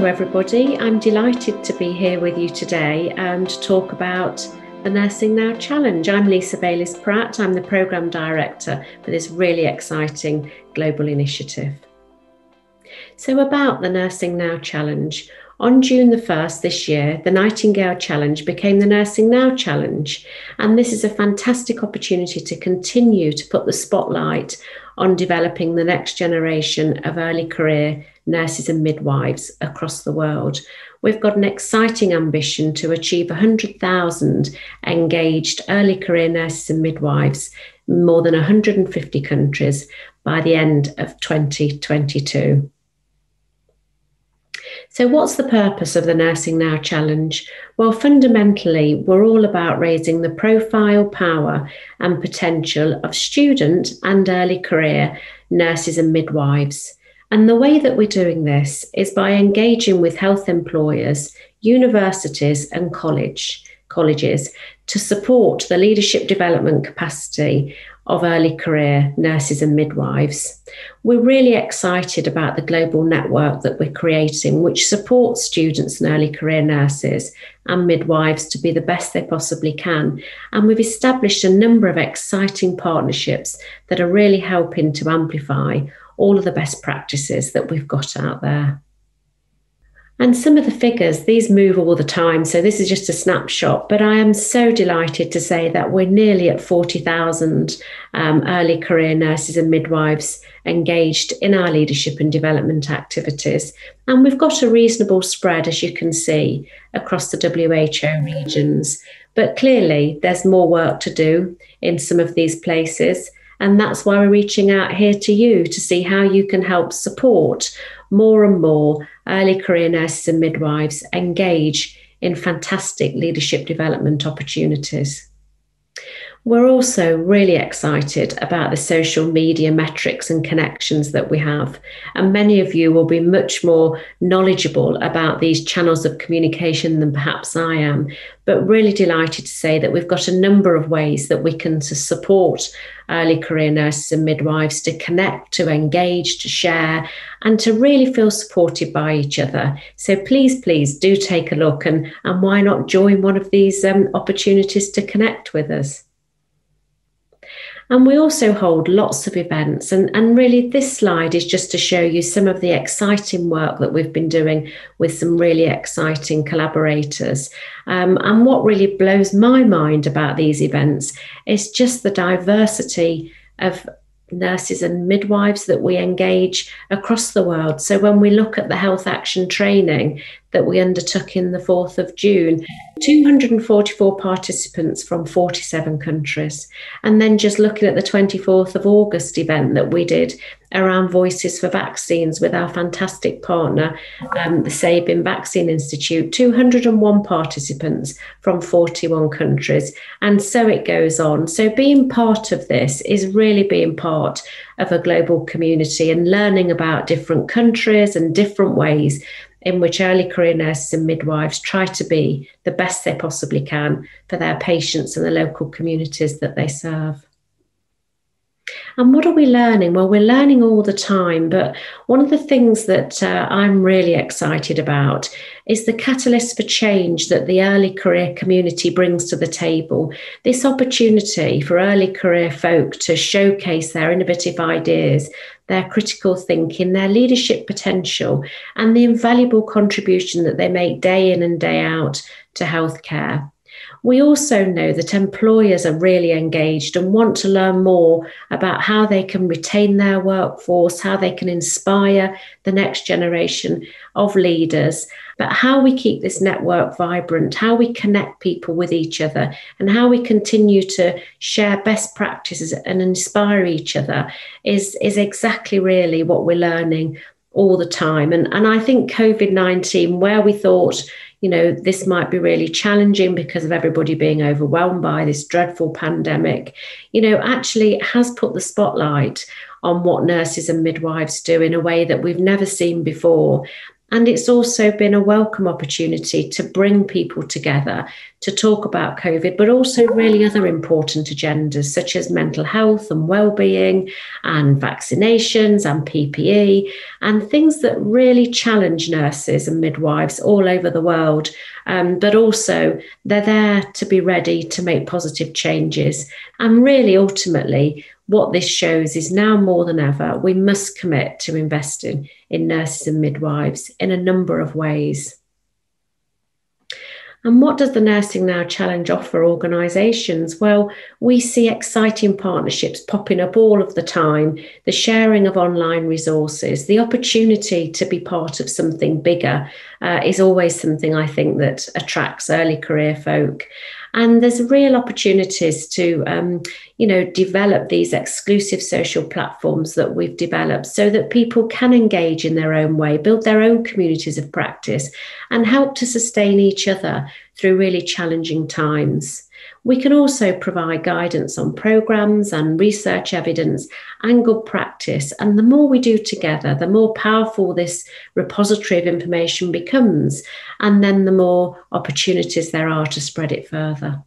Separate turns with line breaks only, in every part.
Hello everybody, I'm delighted to be here with you today to talk about the Nursing Now Challenge. I'm Lisa Bayliss-Pratt, I'm the Programme Director for this really exciting global initiative. So about the Nursing Now Challenge, on June the 1st this year, the Nightingale Challenge became the Nursing Now Challenge, and this is a fantastic opportunity to continue to put the spotlight on developing the next generation of early career nurses and midwives across the world. We've got an exciting ambition to achieve 100,000 engaged early career nurses and midwives in more than 150 countries by the end of 2022. So what's the purpose of the Nursing Now Challenge? Well, fundamentally, we're all about raising the profile, power and potential of student and early career nurses and midwives. And the way that we're doing this is by engaging with health employers, universities and colleges to support the leadership development capacity of early career nurses and midwives. We're really excited about the global network that we're creating, which supports students and early career nurses and midwives to be the best they possibly can. And we've established a number of exciting partnerships that are really helping to amplify all of the best practices that we've got out there. And some of the figures, these move all the time, so this is just a snapshot, but I am so delighted to say that we're nearly at 40,000 early career nurses and midwives engaged in our leadership and development activities. And we've got a reasonable spread, as you can see, across the WHO regions. But clearly, there's more work to do in some of these places. And that's why we're reaching out here to you to see how you can help support more and more early career nurses and midwives engage in fantastic leadership development opportunities. We're also really excited about the social media metrics and connections that we have. And many of you will be much more knowledgeable about these channels of communication than perhaps I am, but really delighted to say that we've got a number of ways that we can support early career nurses and midwives to connect, to engage, to share, and to really feel supported by each other. So please do take a look and why not join one of these opportunities to connect with us. And we also hold lots of events, and really this slide is just to show you some of the exciting work that we've been doing with some really exciting collaborators. And what really blows my mind about these events is just the diversity of nurses and midwives that we engage across the world. So when we look at the health action training that we undertook in the 4th of June, 244 participants from 47 countries. And then just looking at the 24th of August event that we did around Voices for Vaccines with our fantastic partner, the Sabin Vaccine Institute, 201 participants from 41 countries. And so it goes on. So being part of this is really being part of a global community and learning about different countries and different ways in which early career nurses and midwives try to be the best they possibly can for their patients and the local communities that they serve. And what are we learning? Well, we're learning all the time, but one of the things that I'm really excited about is the catalyst for change that the early career community brings to the table. This opportunity for early career folk to showcase their innovative ideas, their critical thinking, their leadership potential, and the invaluable contribution that they make day in and day out to healthcare. We also know that employers are really engaged and want to learn more about how they can retain their workforce, how they can inspire the next generation of leaders, but how we keep this network vibrant, how we connect people with each other, and how we continue to share best practices and inspire each other is exactly really what we're learning all the time. And I think COVID-19, where we thought, this might be really challenging because of everybody being overwhelmed by this dreadful pandemic, actually it has put the spotlight on what nurses and midwives do in a way that we've never seen before. And it's also been a welcome opportunity to bring people together to talk about COVID, but also really other important agendas such as mental health and well-being and vaccinations and PPE and things that really challenge nurses and midwives all over the world. But also they're there to be ready to make positive changes. And really, ultimately, what this shows is now more than ever, we must commit to investing in nurses and midwives in a number of ways. And what does the Nursing Now Challenge offer organisations? Well, we see exciting partnerships popping up all of the time, the sharing of online resources, the opportunity to be part of something bigger is always something I think that attracts early career folk. And there's real opportunities to, develop these exclusive social platforms that we've developed so that people can engage in their own way, build their own communities of practice, and help to sustain each other through really challenging times. We can also provide guidance on programmes and research evidence and good practice. And the more we do together, the more powerful this repository of information becomes. And then the more opportunities there are to spread it further.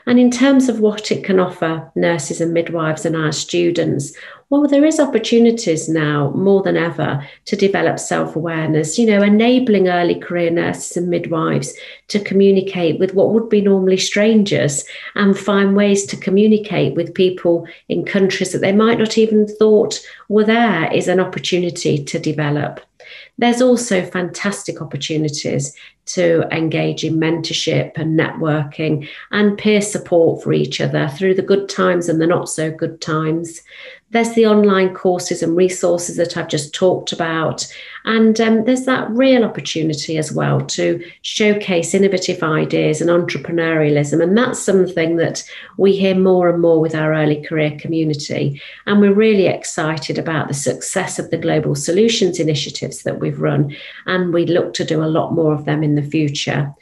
And in terms of what it can offer nurses and midwives and our students, well, there is opportunities now more than ever to develop self-awareness, enabling early career nurses and midwives to communicate with what would be normally strangers and find ways to communicate with people in countries that they might not even thought were there is an opportunity to develop. There's also fantastic opportunities to engage in mentorship and networking and peer support for each other through the good times and the not so good times. There's the online courses and resources that I've just talked about. And there's that real opportunity as well to showcase innovative ideas and entrepreneurialism. And that's something that we hear more and more with our early career community. And we're really excited about the success of the global solutions initiatives that we've run. And we look to do a lot more of them in the future.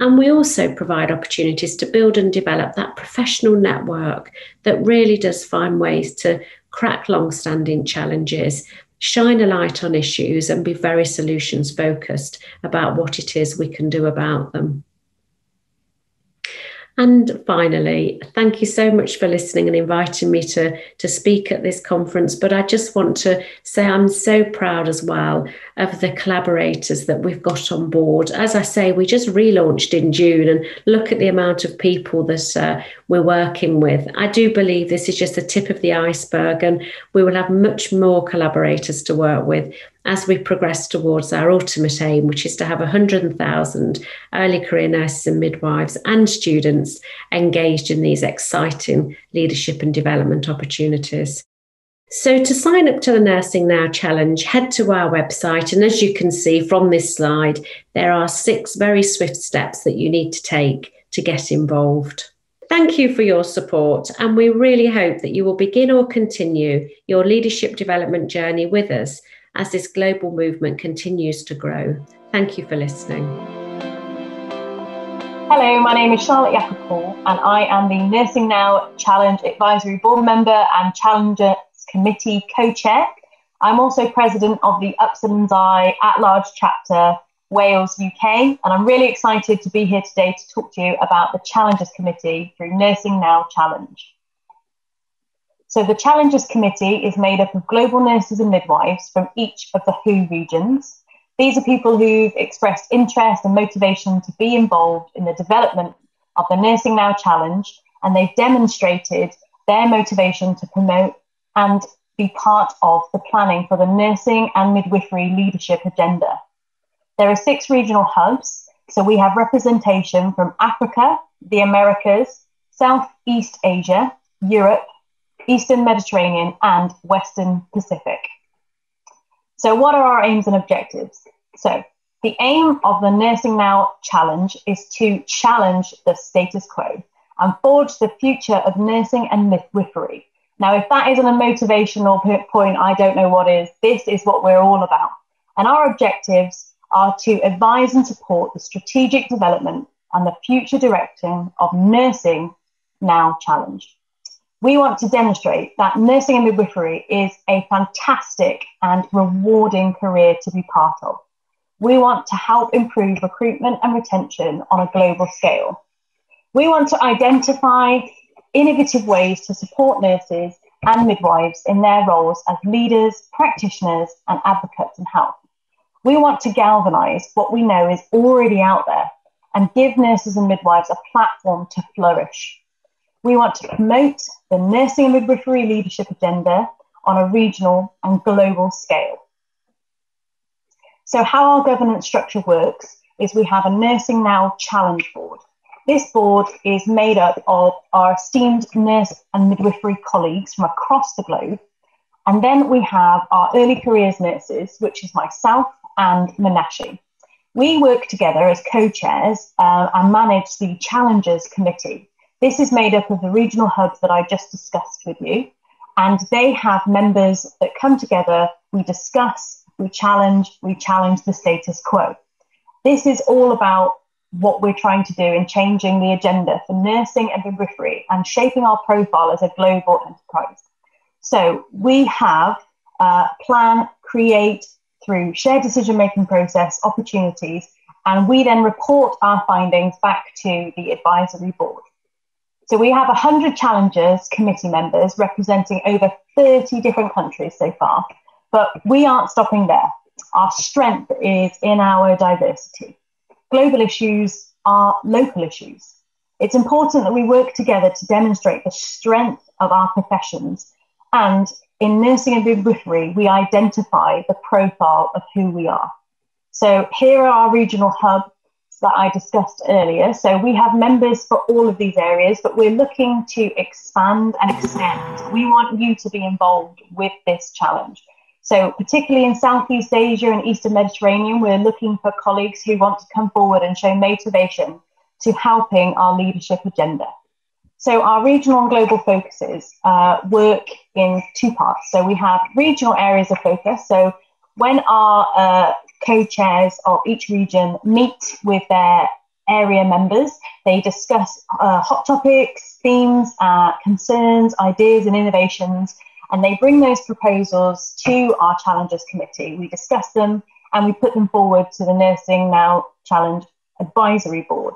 And we also provide opportunities to build and develop that professional network that really does find ways to crack long-standing challenges, shine a light on issues, and be very solutions focused about what it is we can do about them. And finally, thank you so much for listening and inviting me to speak at this conference. But I just want to say I'm so proud as well of the collaborators that we've got on board. As I say, we just relaunched in June, and look at the amount of people that we're working with. I do believe this is just the tip of the iceberg, and we will have much more collaborators to work with as we progress towards our ultimate aim, which is to have 100,000 early career nurses and midwives and students engaged in these exciting leadership and development opportunities. So to sign up to the Nursing Now Challenge, head to our website. And as you can see from this slide, there are 6 very swift steps that you need to take to get involved. Thank you for your support, and we really hope that you will begin or continue your leadership development journey with us as this global movement continues to grow. Thank you for listening.
Hello, my name is Charlotte Yakupol, and I am the Nursing Now Challenge Advisory Board Member and Challengers Committee Co-Chair. I'm also President of the Untitled At-Large Chapter Wales UK, and I'm really excited to be here today to talk to you about the Challengers Committee through Nursing Now Challenge. So the Challengers Committee is made up of global nurses and midwives from each of the WHO regions. These are people who've expressed interest and motivation to be involved in the development of the Nursing Now Challenge, and they've demonstrated their motivation to promote and be part of the planning for the nursing and midwifery leadership agenda. There are 6 regional hubs, so we have representation from Africa, the Americas, Southeast Asia, Europe, Eastern Mediterranean, and Western Pacific. So what are our aims and objectives? So the aim of the Nursing Now Challenge is to challenge the status quo and forge the future of nursing and midwifery. Now, if that isn't a motivational point, I don't know what is. This is what we're all about. And our objectives are to advise and support the strategic development and the future direction of Nursing Now Challenge. We want to demonstrate that nursing and midwifery is a fantastic and rewarding career to be part of. We want to help improve recruitment and retention on a global scale. We want to identify innovative ways to support nurses and midwives in their roles as leaders, practitioners, and advocates in health. We want to galvanise what we know is already out there and give nurses and midwives a platform to flourish. We want to promote the nursing and midwifery leadership agenda on a regional and global scale. So how our governance structure works is we have a Nursing Now Challenge Board. This board is made up of our esteemed nurse and midwifery colleagues from across the globe. And then we have our early careers nurses, which is myself and Minashi. We work together as co-chairs and manage the Challenges Committee. This is made up of the regional hubs that I just discussed with you. And they have members that come together, we discuss, we challenge the status quo. This is all about what we're trying to do in changing the agenda for nursing and midwifery and shaping our profile as a global enterprise. So we have plan, create through shared decision-making process, opportunities, and we then report our findings back to the advisory board. So we have 100 challengers committee members representing over 30 different countries so far, but we aren't stopping there. Our strength is in our diversity. Global issues are local issues. It's important that we work together to demonstrate the strength of our professions, and in nursing and midwifery, we identify the profile of who we are. So here are our regional hubs that I discussed earlier. So we have members for all of these areas, but we're looking to expand and extend. We want you to be involved with this challenge. So particularly in Southeast Asia and Eastern Mediterranean, we're looking for colleagues who want to come forward and show motivation to helping our leadership agenda. So our regional and global focuses work in two parts. So we have regional areas of focus. So when our co-chairs of each region meet with their area members, they discuss hot topics, themes, concerns, ideas and innovations, and they bring those proposals to our Challenges Committee. We discuss them and we put them forward to the Nursing Now Challenge Advisory Board.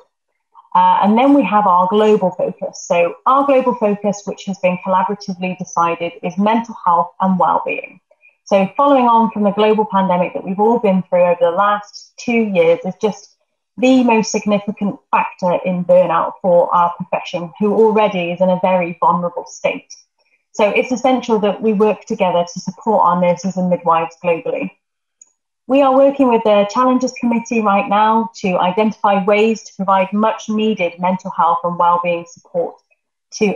And then we have our global focus. So our global focus, which has been collaboratively decided, is mental health and well-being. So following on from the global pandemic that we've all been through over the last 2 years is just the most significant factor in burnout for our profession, who already is in a very vulnerable state. So it's essential that we work together to support our nurses and midwives globally. We are working with the Challenges Committee right now to identify ways to provide much needed mental health and wellbeing support to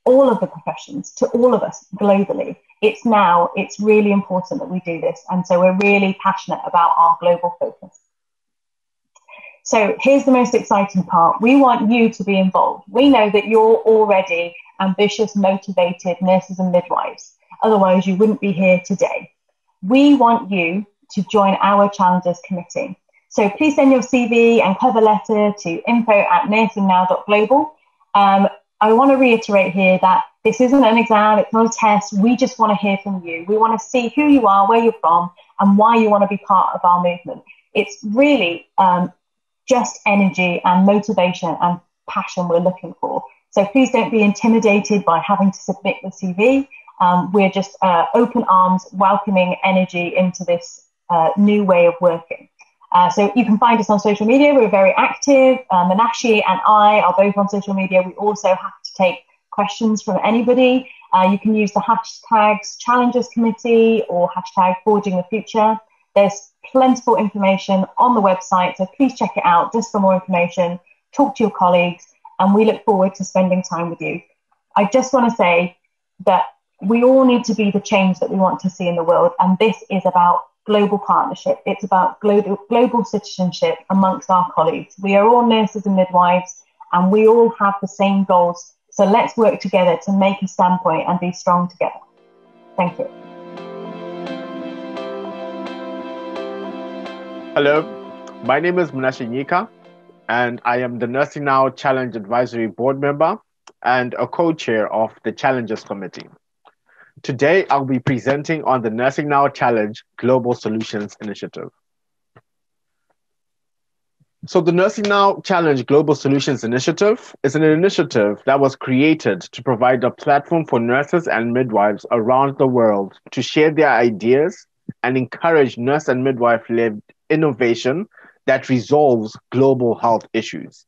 all of the professions, to all of us globally. It's really important that we do this. And so we're really passionate about our global focus. So here's the most exciting part. We want you to be involved. We know that you're already ambitious, motivated nurses and midwives. Otherwise, you wouldn't be here today. We want you to join our Challenges Committee. So please send your CV and cover letter to info@nursingnow.global. I want to reiterate here that this isn't an exam, it's not a test. We just want to hear from you. We want to see who you are, where you're from, and why you want to be part of our movement. It's really just energy and motivation and passion we're looking for. So please don't be intimidated by having to submit the CV. We're just open arms, welcoming energy into this new way of working. So you can find us on social media. We're very active. Minashi and I are both on social media. We also have to take questions from anybody. You can use the hashtags Challenges Committee or hashtag Forging the Future. There's plentiful information on the website, so please check it out just for more information. Talk to your colleagues, and we look forward to spending time with you. I just want to say that we all need to be the change that we want to see in the world, and this is about global partnership. It's about global citizenship amongst our colleagues. We are all nurses and midwives, and we all have the same goals. So let's work together to make a standpoint and be strong together. Thank you.
Hello, my name is Minashi, and I am the Nursing Now Challenge Advisory Board member and a co-chair of the Challenges Committee. Today, I'll be presenting on the Nursing Now Challenge Global Solutions Initiative. So the Nursing Now Challenge Global Solutions Initiative is an initiative that was created to provide a platform for nurses and midwives around the world to share their ideas and encourage nurse and midwife-led innovation that resolves global health issues.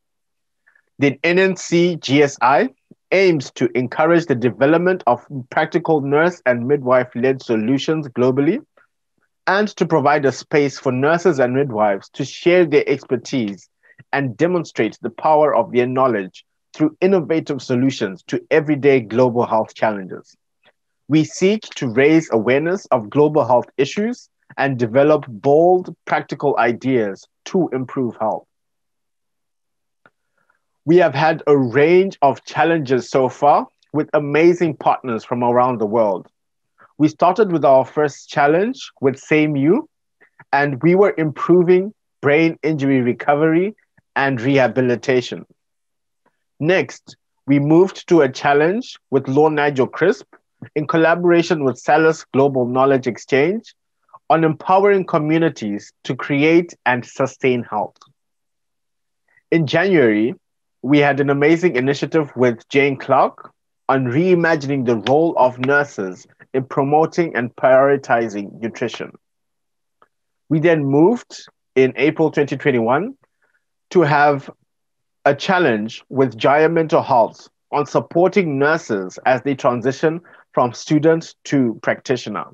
The NNC GSI aims to encourage the development of practical nurse and midwife-led solutions globally, and to provide a space for nurses and midwives to share their expertise and demonstrate the power of their knowledge through innovative solutions to everyday global health challenges. We seek to raise awareness of global health issues and develop bold, practical ideas to improve health. We have had a range of challenges so far with amazing partners from around the world. We started with our first challenge with SameU, and we were improving brain injury recovery and rehabilitation. Next, we moved to a challenge with Lord Nigel Crisp in collaboration with Salus Global Knowledge Exchange on empowering communities to create and sustain health. In January, we had an amazing initiative with Jane Clark on reimagining the role of nurses in promoting and prioritizing nutrition. We then moved in April 2021 to have a challenge with Jaya Mental Health on supporting nurses as they transition from student to practitioner.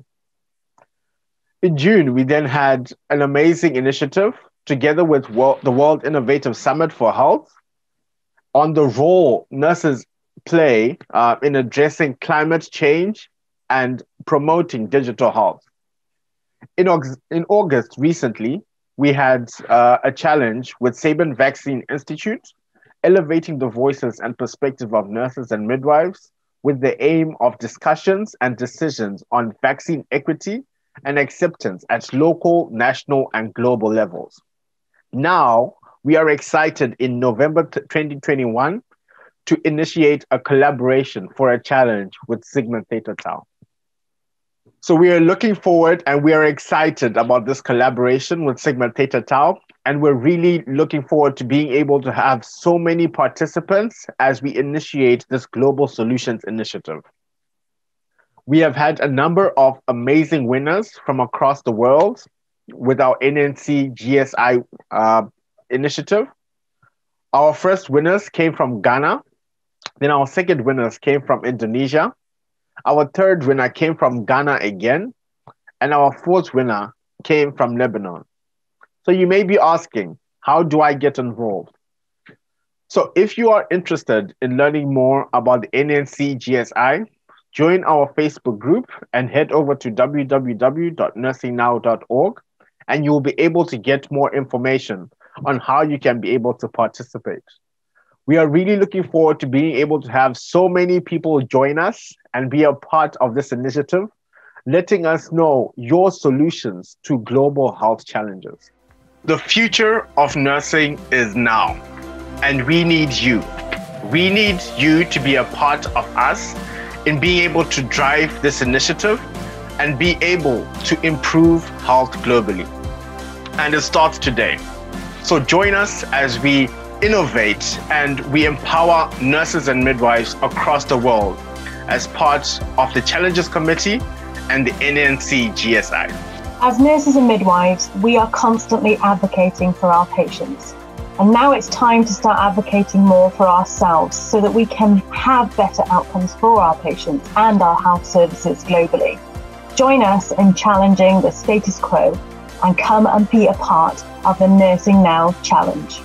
In June, we then had an amazing initiative together with the World Innovative Summit for Health on the role nurses play in addressing climate change and promoting digital health. In August recently, we had a challenge with Sabin Vaccine Institute, elevating the voices and perspective of nurses and midwives with the aim of discussions and decisions on vaccine equity and acceptance at local, national, and global levels. Now, we are excited in November 2021 to initiate a collaboration for a challenge with Sigma Theta Tau. So we are looking forward and we are excited about this collaboration with Sigma Theta Tau, and we're really looking forward to being able to have so many participants as we initiate this Global Solutions Initiative. We have had a number of amazing winners from across the world with our NNC GSI initiative. Our first winners came from Ghana. Then our second winners came from Indonesia. Our third winner came from Ghana again. And our fourth winner came from Lebanon. So you may be asking, how do I get involved? So if you are interested in learning more about the NNC GSI, join our Facebook group and head over to www.nursingnow.org, and you will be able to get more information on how you can be able to participate. We are really looking forward to being able to have so many people join us and be a part of this initiative, letting us know your solutions to global health challenges. The future of nursing is now, and we need you. We need you to be a part of us in being able to drive this initiative and be able to improve health globally. And it starts today. So join us as we innovate and we empower nurses and midwives across the world as part of the Challenges Committee and the NNC GSI.
As nurses and midwives, we are constantly advocating for our patients. And now it's time to start advocating more for ourselves so that we can have better outcomes for our patients and our health services globally. Join us in challenging the status quo and come and be a part of the Nursing Now Challenge.